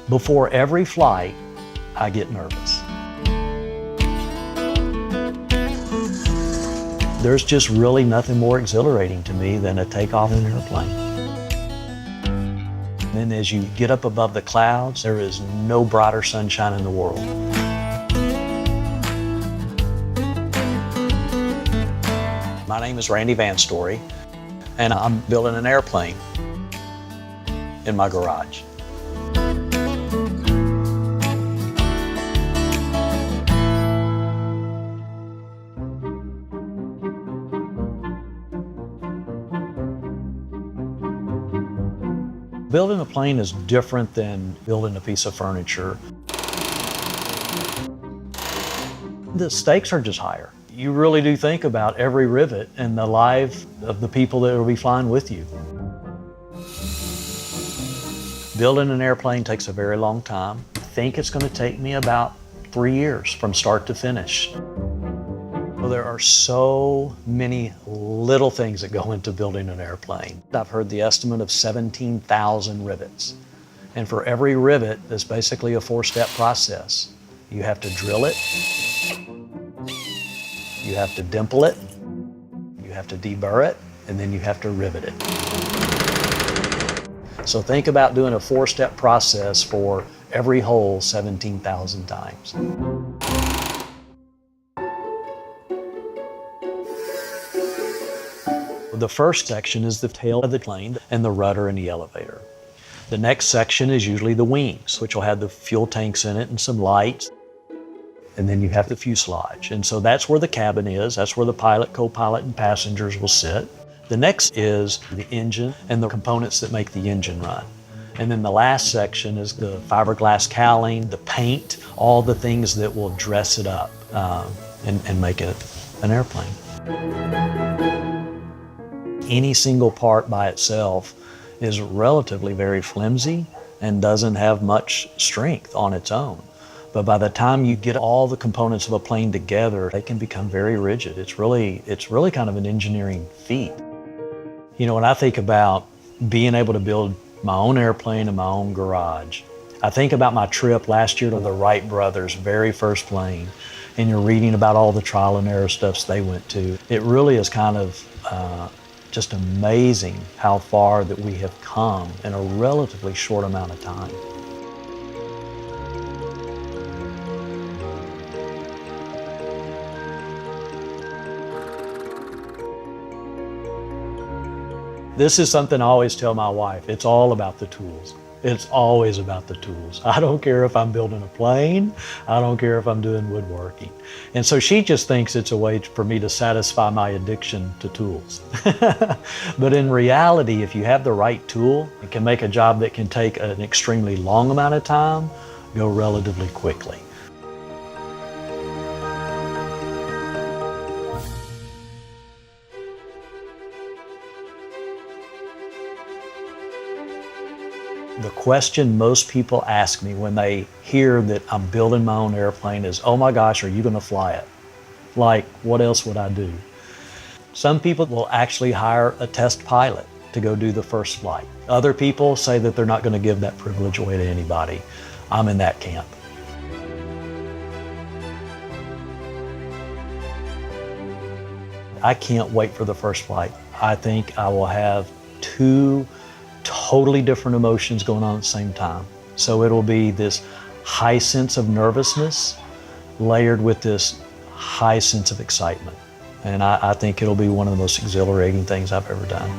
Before every flight, I get nervous. There's just really nothing more exhilarating to me than a takeoff in an airplane. And then as you get up above the clouds, there is no brighter sunshine in the world. My name is Randy Vanstory, and I'm building an airplane in my garage. Building a plane is different than building a piece of furniture. The stakes are just higher. You really do think about every rivet and the life of the people that will be flying with you. Building an airplane takes a very long time. I think it's going to take me about 3 years from start to finish. Well, there are so many little things that go into building an airplane. I've heard the estimate of 17,000 rivets. And for every rivet, there's basically a 4-step process. You have to drill it, you have to dimple it, you have to deburr it, and then you have to rivet it. So think about doing a 4-step process for every hole 17,000 times. The first section is the tail of the plane and the rudder and the elevator. The next section is usually the wings, which will have the fuel tanks in it and some lights. And then you have the fuselage. And so that's where the cabin is. That's where the pilot, co-pilot, and passengers will sit. The next is the engine and the components that make the engine run. And then the last section is the fiberglass cowling, the paint, all the things that will dress it up and make it an airplane. Any single part by itself is relatively very flimsy and doesn't have much strength on its own. But by the time you get all the components of a plane together, they can become very rigid. It's really kind of an engineering feat. You know, when I think about being able to build my own airplane in my own garage, I think about my trip last year to the Wright brothers' very first plane, and you're reading about all the trial and error stuff they went to. It really is kind of just amazing how far that we have come in a relatively short amount of time. This is something I always tell my wife. It's all about the tools. It's always about the tools. I don't care if I'm building a plane. I don't care if I'm doing woodworking. And so she just thinks it's a way for me to satisfy my addiction to tools. But in reality, if you have the right tool, it can make a job that can take an extremely long amount of time go relatively quickly. The question most people ask me when they hear that I'm building my own airplane is, oh my gosh, are you going to fly it? Like, what else would I do? Some people will actually hire a test pilot to go do the first flight. Other people say that they're not going to give that privilege away to anybody. I'm in that camp. I can't wait for the first flight. I think I will have 2 totally different emotions going on at the same time. So it'll be this high sense of nervousness layered with this high sense of excitement. And I think it'll be one of the most exhilarating things I've ever done.